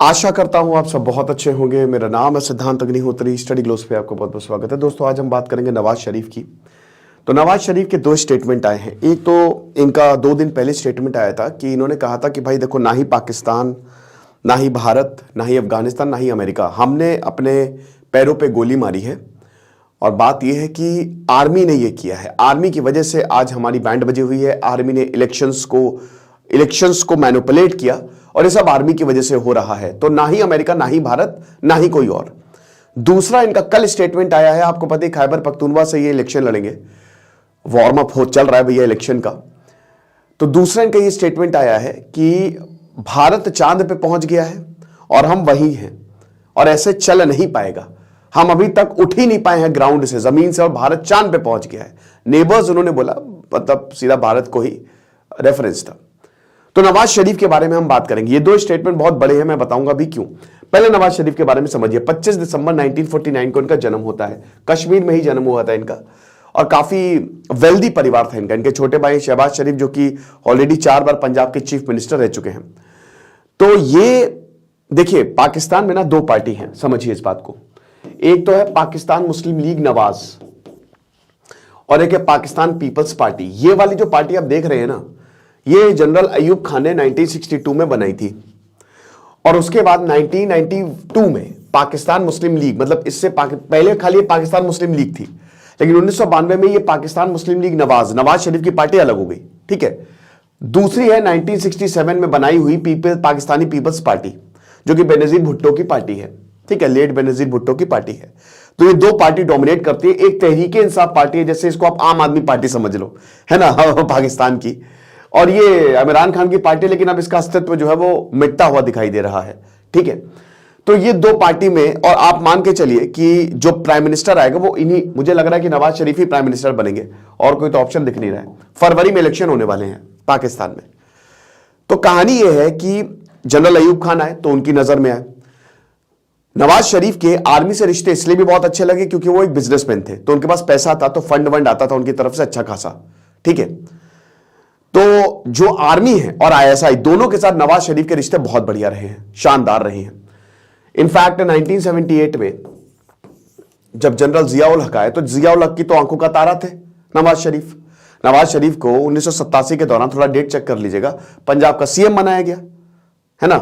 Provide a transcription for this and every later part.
आशा करता हूं आप सब बहुत अच्छे होंगे। मेरा नाम है सिद्धांत अग्निहोत्री। स्टडी ग्लोस पे आपको बहुत बहुत स्वागत है। दोस्तों आज हम बात करेंगे नवाज शरीफ की। तो नवाज शरीफ के दो स्टेटमेंट आए हैं। एक तो इनका 2 दिन पहले स्टेटमेंट आया था कि इन्होंने कहा था कि भाई देखो, ना ही पाकिस्तान, ना ही भारत, ना ही अफगानिस्तान, ना ही अमेरिका, हमने अपने पैरों पे गोली मारी है। और बात यह है कि आर्मी ने यह किया है, आर्मी की वजह से आज हमारी बैंड बजी हुई है। आर्मी ने इलेक्शंस को मैनिपुलेट किया और ये सब आर्मी की वजह से हो रहा है। तो ना ही अमेरिका, ना ही भारत, ना ही कोई और। दूसरा इनका कल स्टेटमेंट आया है, आपको पता है खैबर पख्तूनवा से ये इलेक्शन लड़ेंगे, वार्म अप हो चल रहा है भैया इलेक्शन का। तो दूसरा इनका ये स्टेटमेंट आया है कि भारत चांद पे पहुंच गया है और हम वही हैं और ऐसे चल नहीं पाएगा। हम अभी तक उठ ही नहीं पाए हैं ग्राउंड से, जमीन से, और भारत चांद पे पहुंच गया है। नेबर्स उन्होंने बोला, मतलब सीधा भारत को ही रेफरेंस था। तो नवाज शरीफ के बारे में हम बात करेंगे। ये दो स्टेटमेंट बहुत बड़े हैं, मैं बताऊंगा भी क्यों। पहले नवाज शरीफ के बारे में समझिए। 25 दिसंबर 1949 को इनका जन्म होता है। कश्मीर में ही जन्म हुआ था इनका और काफी वेल्दी परिवार था इनका। इनके छोटे भाई शहबाज शरीफ, जो कि ऑलरेडी 4 बार पंजाब के चीफ मिनिस्टर रह चुके हैं। तो ये देखिए, पाकिस्तान में ना 2 पार्टी हैं, समझिए इस बात को। एक तो है पाकिस्तान मुस्लिम लीग नवाज और एक है पाकिस्तान पीपल्स पार्टी। ये वाली जो पार्टी आप देख रहे हैं ना, ये जनरल अयूब खान ने 1962 में बनाई थी और उसके बाद 1992 में पाकिस्तान मुस्लिम लीग, मतलब इससे पहले खाली पाकिस्तान मुस्लिम लीग थी, लेकिन 1992 में ये पाकिस्तान मुस्लिम लीग नवाज शरीफ की पार्टी अलग हो गई। ठीक है। दूसरी है 1967 में बनाई हुई पाकिस्तानी पीपल्स पार्टी, जो कि बेनजीर भुट्टो की पार्टी है। ठीक है, लेट बेनजीर भुट्टो की पार्टी है। तो ये 2 पार्टी डोमिनेट करती है। एक तहरीके इंसाफ पार्टी है, जैसे इसको आप आम आदमी पार्टी समझ लो, है ना, पाकिस्तान की। और ये इमरान खान की पार्टी, लेकिन अब इसका अस्तित्व जो है वो मिटता हुआ दिखाई दे रहा है। ठीक है। तो ये 2 पार्टी में, और आप मान के चलिए कि जो प्राइम मिनिस्टर आएगा वो इन्हीं, मुझे लग रहा है कि नवाज शरीफ ही प्राइम मिनिस्टर बनेंगे, और कोई तो ऑप्शन दिख नहीं रहा है। फरवरी में इलेक्शन होने वाले हैं पाकिस्तान में। तो कहानी यह है कि जनरल अयूब खान आए तो उनकी नजर में आए। नवाज शरीफ के आर्मी से रिश्ते इसलिए भी बहुत अच्छे लगे क्योंकि वो एक बिजनेसमैन थे, तो उनके पास पैसा था, तो फंड वंड आता था उनकी तरफ से अच्छा खासा। ठीक है। तो जो आर्मी है और आईएसआई, दोनों के साथ नवाज शरीफ के रिश्ते बहुत बढ़िया रहे हैं, शानदार रहे हैं। इनफैक्ट 1978 में जब जनरल जियाउल हक आए, तो जियाउल हक की तो आंखों का तारा थे नवाज शरीफ। नवाज शरीफ को 1987 के दौरान, थोड़ा डेट चेक कर लीजिएगा, पंजाब का सीएम बनाया गया, है ना।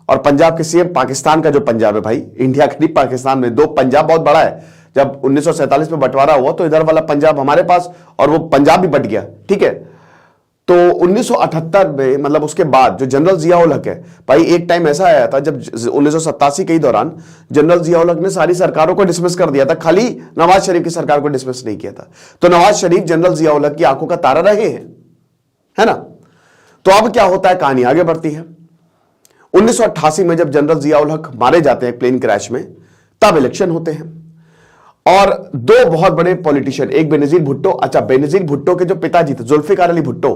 और पंजाब के सीएम, पाकिस्तान का जो पंजाब है भाई, इंडिया का नहीं, पाकिस्तान में 2 पंजाब बहुत बड़ा है। जब 1947 में बंटवारा हुआ तो इधर वाला पंजाब हमारे पास, और वो पंजाब भी बट गया। ठीक है। तो 1978 में, मतलब उसके बाद जो जनरल जियाउल हक है भाई, एक टाइम ऐसा आया था जब 1987 के ही दौरान जनरल जियाउल हक ने सारी सरकारों को डिसमिस कर दिया था, खाली नवाज शरीफ की सरकार को डिसमिस नहीं किया था। तो नवाज शरीफ जनरल जियाउल हक की आंखों का तारा रहे हैं, है ना। तो अब क्या होता है, कहानी आगे बढ़ती है। 1988 में जब जनरल जियाउल हक मारे जाते हैं प्लेन क्रैश में, तब इलेक्शन होते हैं और 2 बहुत बड़े पॉलिटिशियन, एक बेनजीर भुट्टो, अच्छा बेनजीर भुट्टो के जो पिताजी थे जुल्फिकार अली भुट्टो,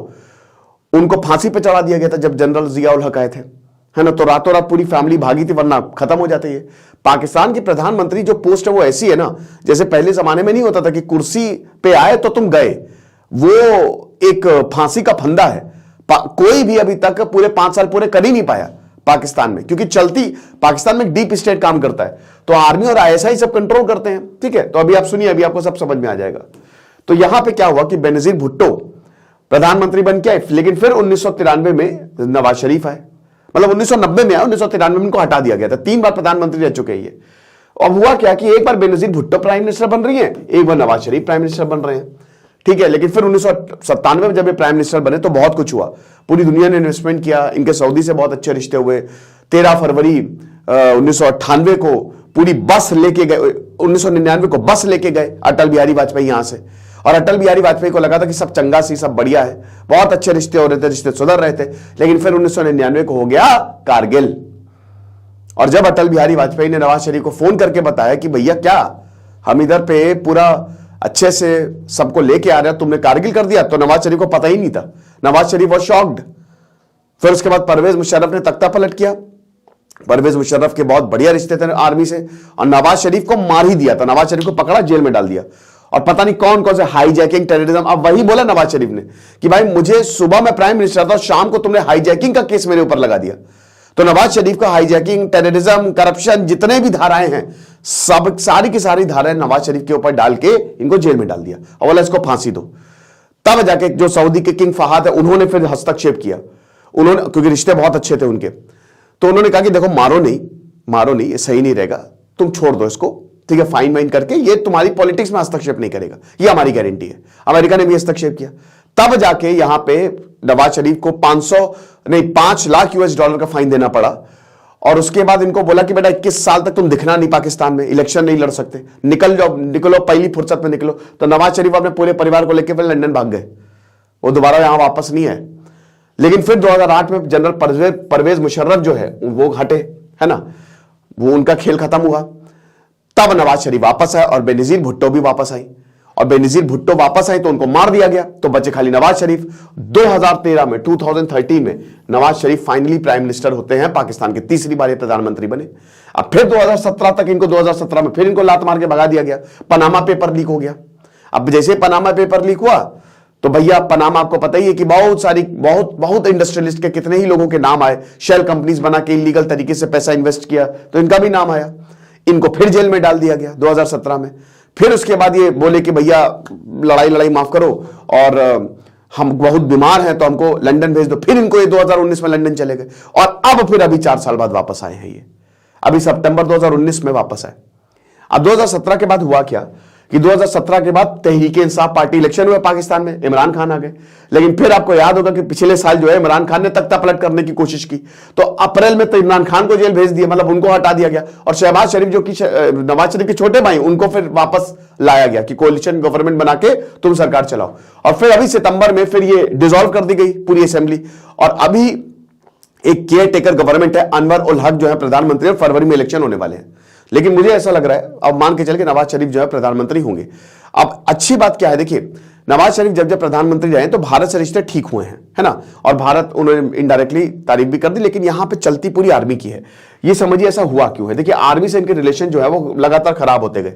उनको फांसी पे चढ़ा दिया गया था जब जनरल जियाउल हक आए थे, है ना। तो रातों रात पूरी फैमिली भागी थी, वरना खत्म हो जाती है। पाकिस्तान की प्रधानमंत्री जो पोस्ट है वो ऐसी है ना, जैसे पहले जमाने में नहीं होता था कि कुर्सी पे आए तो तुम गए, वो एक फांसी का फंदा है। कोई भी अभी तक पूरे 5 साल पूरे कर ही नहीं पाया पाकिस्तान में, क्योंकि चलती पाकिस्तान में डीप स्टेट काम करता है, तो आर्मी और आईएसआई सब कंट्रोल करते हैं। ठीक है। तो अभी आप सुनिए, अभी आपको सब समझ में आ जाएगा। तो यहां पे क्या हुआ कि बेनजीर भुट्टो प्रधानमंत्री बन के आए, लेकिन फिर 1993 में नवाज शरीफ आए, मतलब 1990 में आए, 1993 में उनको हटा दिया गया था। 3 बार प्रधानमंत्री रह चुके हैं ये। अब हुआ क्या कि एक बार बेनजीर भुट्टो प्राइम मिनिस्टर बन रही है, एक बार नवाज शरीफ प्राइम मिनिस्टर बन रहे हैं। ठीक है। लेकिन फिर 1997 में जब ये प्राइम मिनिस्टर बने तो बहुत कुछ हुआ, पूरी दुनिया ने इन्वेस्टमेंट किया, इनके सऊदी से बहुत अच्छे रिश्ते हुए। 13 फरवरी 1998 को पूरी बस लेके गए, 1999 को बस लेके गए अटल बिहारी वाजपेयी यहां से, और अटल बिहारी वाजपेयी को लगा था कि सब चंगा सी, सब बढ़िया है, बहुत अच्छे रिश्ते हो रहे थे, रिश्ते सुधर रहे थे। लेकिन फिर 1999 को हो गया कारगिल, और जब अटल बिहारी वाजपेयी ने नवाज शरीफ को फोन करके बताया कि भैया क्या हम इधर पे पूरा अच्छे से सबको लेके आ रहे हैं, तुमने कारगिल कर दिया, तो नवाज शरीफ को पता ही नहीं था। Nawaz Sharif was shocked. फिर उसके बाद परवेज मुशर्रफ ने तख्ता पलट किया। परवेज मुशर्रफ के बहुत बढ़िया रिश्ते थे आर्मी से, और नवाज शरीफ को मार ही दिया था। नवाज शरीफ को पकड़ा, जेल में डाल दिया, और पता नहीं कौन कौन से हाईजैकिंग, टेररिज्म। अब वही बोला नवाज शरीफ ने कि भाई मुझे सुबह में प्राइम मिनिस्टर था, शाम को तुमने हाईजैकिंग का केस मेरे ऊपर लगा दिया। तो नवाज शरीफ का हाईजैकिंग, टेररिज्म, करप्शन, जितने भी धाराएं हैं, सब सारी की सारी धाराएं नवाज शरीफ के ऊपर डाल के इनको जेल में डाल दिया और बोला इसको फांसी दो। तब जाके जो सऊदी के किंग फहाद है उन्होंने फिर हस्तक्षेप किया, उन्होंने, क्योंकि रिश्ते बहुत अच्छे थे उनके, तो उन्होंने कहा कि देखो मारो नहीं, ये सही नहीं रहेगा, तुम छोड़ दो इसको, ठीक है, फाइन वाइन करके, ये तुम्हारी पॉलिटिक्स में हस्तक्षेप नहीं करेगा, ये हमारी गारंटी है। अमेरिका ने भी हस्तक्षेप किया। तब जाके यहां पे नवाज शरीफ को 5 लाख US डॉलर का फाइन देना पड़ा और उसके बाद इनको बोला कि बेटा 21 साल तक तुम दिखना नहीं पाकिस्तान में, इलेक्शन नहीं लड़ सकते, निकल जाओ, निकलो, पहली फुर्सत में निकलो। तो नवाज शरीफ अपने पूरे परिवार को लेकर फिर लंदन भाग गए, वो दोबारा यहां वापस नहीं आए। लेकिन फिर 2008 में जनरल परवेज मुशर्रफ जो है वो हटे, है ना, वो उनका खेल खत्म हुआ। तब नवाज शरीफ वापस आए और बेनजीर भुट्टो भी वापस आई, और बेनजीर भुट्टो वापस आए तो उनको मार दिया गया, तो बचे खाली नवाज शरीफ। 2013 में Nawaz Sharif finally prime minister होते हैं पाकिस्तान के, तीसरी बार ये प्रधानमंत्री बने। अब फिर 2017 तक इनको 2017 में फिर इनको लात मार के भगा दिया गया, पनामा पेपर लीक हो गया। अब जैसे पनामा पेपर लीक हुआ तो भैया पनामा आपको पता ही है कि बहुत इंडस्ट्रियलिस्ट के कितने ही लोगों के नाम आए, शेल कंपनीज बना के इलीगल तरीके से पैसा इन्वेस्ट किया तो इनका भी नाम आया। इनको फिर जेल में डाल दिया गया 2017 में। फिर उसके बाद ये बोले कि भैया लड़ाई माफ करो और हम बहुत बीमार हैं तो हमको लंदन भेज दो। फिर इनको ये 2019 में लंदन चले गए और अब फिर अभी 4 साल बाद वापस आए हैं। ये अभी सितंबर 2019 में वापस आए। अब 2017 के बाद हुआ क्या कि 2017 के बाद तहरीक इंसाफ पार्टी इलेक्शन हुए पाकिस्तान में, इमरान खान आ गए। लेकिन फिर आपको याद होगा कि पिछले साल जो है इमरान खान ने तख्ता पलट करने की कोशिश की, तो अप्रैल में तो इमरान खान को जेल भेज दिया, मतलब उनको हटा दिया गया। और शहबाज शरीफ जो कि नवाज शरीफ के छोटे भाई, उनको फिर वापस लाया गया कि कोalition गवर्नमेंट बना के तुम सरकार चलाओ। और फिर अभी सितंबर में फिर ये डिसॉल्व कर दी गई पूरी असेंबली और अभी एक केयर टेकर गवर्नमेंट है। अनवर उल हक जो है प्रधानमंत्री, और फरवरी में इलेक्शन होने वाले हैं। लेकिन मुझे ऐसा लग रहा है, अब मान के चल के नवाज शरीफ जो है प्रधानमंत्री होंगे। अब अच्छी बात क्या है, देखिए नवाज शरीफ जब प्रधानमंत्री रहे तो भारत से रिश्ते ठीक हुए हैं, है ना, और भारत उन्होंने इनडायरेक्टली तारीफ भी कर दी। लेकिन यहां पे चलती पूरी आर्मी की है। ये समझिए ऐसा हुआ क्यों है। देखिए आर्मी से इनके रिलेशन जो है वो लगातार खराब होते गए।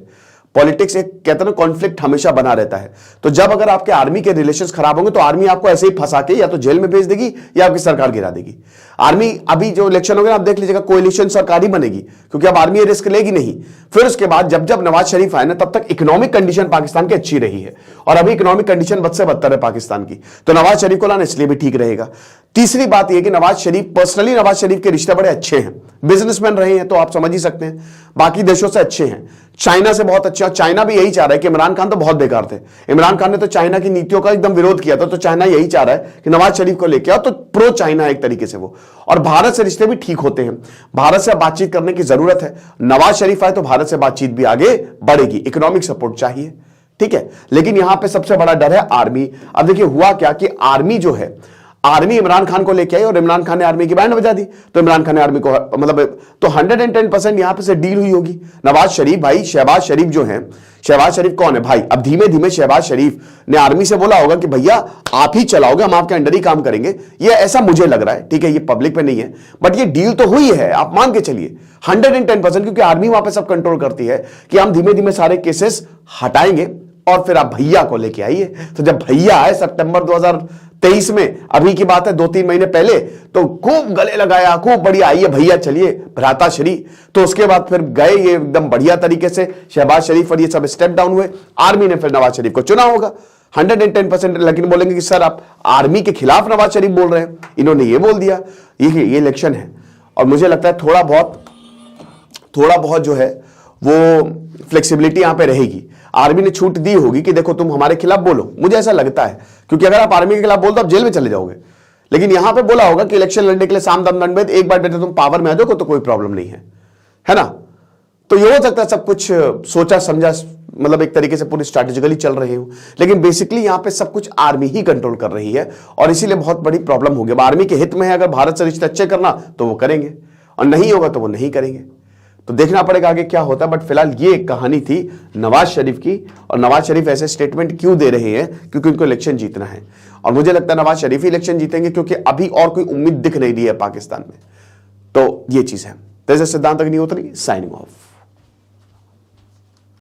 पॉलिटिक्स एक कहते हैं ना, कॉन्फ्लिक्ट हमेशा बना रहता है। तो जब अगर आपके आर्मी के रिलेशंस खराब होंगे तो आर्मी आपको ऐसे ही फंसा के या तो जेल में भेज देगी या आपकी सरकार गिरा देगी। आर्मी अभी जो इलेक्शन होगा आप देख लीजिएगा, कोएलिशन सरकार ही बनेगी, क्योंकि अब आर्मी ये रिस्क लेगी नहीं। फिर उसके बाद जब नवाज शरीफ आए ना, तब तक इकोनॉमिक कंडीशन पाकिस्तान की अच्छी रही है और अभी इकोनॉमिक कंडीशन बद से बदतर है पाकिस्तान की, तो नवाज शरीफ को लाना इसलिए भी ठीक रहेगा। तीसरी बात यह कि नवाज शरीफ पर्सनली, नवाज शरीफ के रिश्ते बड़े अच्छे हैं, बिजनेसमैन रहे हैं तो आप समझ ही सकते हैं, बाकी देशों से अच्छे हैं, चाइना से बहुत अच्छे। और चाइना भी यही चाह रहा है कि इमरान खान तो बहुत बेकार थे, इमरान खान ने तो चाइना की नीतियों का एकदम विरोध किया था, तो चाइना यही चाह रहा है कि नवाज शरीफ को लेके आओ, तो प्रो चाइना एक तरीके से वो। और भारत से रिश्ते भी ठीक होते हैं, भारत से बातचीत करने की जरूरत है। नवाज शरीफ आए तो भारत से बातचीत भी आगे बढ़ेगी, इकोनॉमिक सपोर्ट चाहिए, ठीक है। लेकिन यहां पे सबसे बड़ा डर है आर्मी। अब देखिए हुआ क्या कि आर्मी जो है, आर्मी इमरान खान को लेके आई और इमरान खान ने आर्मी की बैंड बजा दी, तो इमरान खान ने आर्मी को मतलब तो 110% यहां पे से डील हुई होगी। नवाज शरीफ भाई, शहबाज शरीफ जो हैं, शहबाज शरीफ कौन है भाई, अब धीमे धीमे शहबाज शरीफ ने आर्मी से बोला होगा कि भैया आप ही चलाओगे, हम आपके अंडर ही काम करेंगे, ये ऐसा मुझे लग रहा है, ठीक है, ये पब्लिक पे नहीं है बट ये डील तो हुई है, आप मान के चलिए 110%, क्योंकि आर्मी वहां पे सब कंट्रोल करती है कि हम धीमे धीमे सारे केसेस हटाएंगे और फिर आप भैया को लेके आइए। तो जब भैया आए सितंबर 2023 में, अभी की बात है 2-3 महीने पहले, तो खूब गले लगाया, खूब बढ़िया, आइए भैया चलिए भ्राताश्री। तो उसके बाद फिर गए ये एकदम बढ़िया तरीके से शहबाज शरीफ और ये सब स्टेप डाउन हुए। आर्मी ने फिर नवाज शरीफ को चुना होगा 110%। लेकिन बोलेंगे कि सर आप आर्मी के खिलाफ नवाज शरीफ बोल रहे हैं, इन्होंने ये बोल दिया, ये इलेक्शन है। और मुझे लगता है थोड़ा बहुत जो है वो फ्लेक्सिबिलिटी यहां पे रहेगी। आर्मी ने छूट दी होगी कि देखो तुम हमारे खिलाफ बोलो, मुझे ऐसा लगता है, क्योंकि अगर आप आर्मी के खिलाफ बोल दो आप जेल में चले जाओगे। लेकिन यहां पे बोला होगा कि इलेक्शन लड़ने के लिए साम दम दंड, एक बार बेटे तुम पावर में आ जाओ तो कोई प्रॉब्लम नहीं है ना। तो ये हो सकता है सब कुछ सोचा समझा, मतलब एक तरीके से पूरी स्ट्रैटेजिकली चल रही हो, लेकिन बेसिकली यहां पे सब कुछ आर्मी ही कंट्रोल कर रही है और इसीलिए बहुत बड़ी प्रॉब्लम होगी। आर्मी के हित में है अगर भारत से रिश्ते अच्छे करना तो वो करेंगे, और नहीं होगा तो वो नहीं करेंगे। तो देखना पड़ेगा आगे क्या होता है। बट फिलहाल ये एक कहानी थी नवाज शरीफ की, और नवाज शरीफ ऐसे स्टेटमेंट क्यों दे रहे हैं, क्योंकि उनको इलेक्शन जीतना है। और मुझे लगता है नवाज शरीफ ही इलेक्शन जीतेंगे, क्योंकि अभी और कोई उम्मीद दिख नहीं रही है पाकिस्तान में। तो ये चीज है। सिद्धांत अग्निहोत्री साइनिंग ऑफ।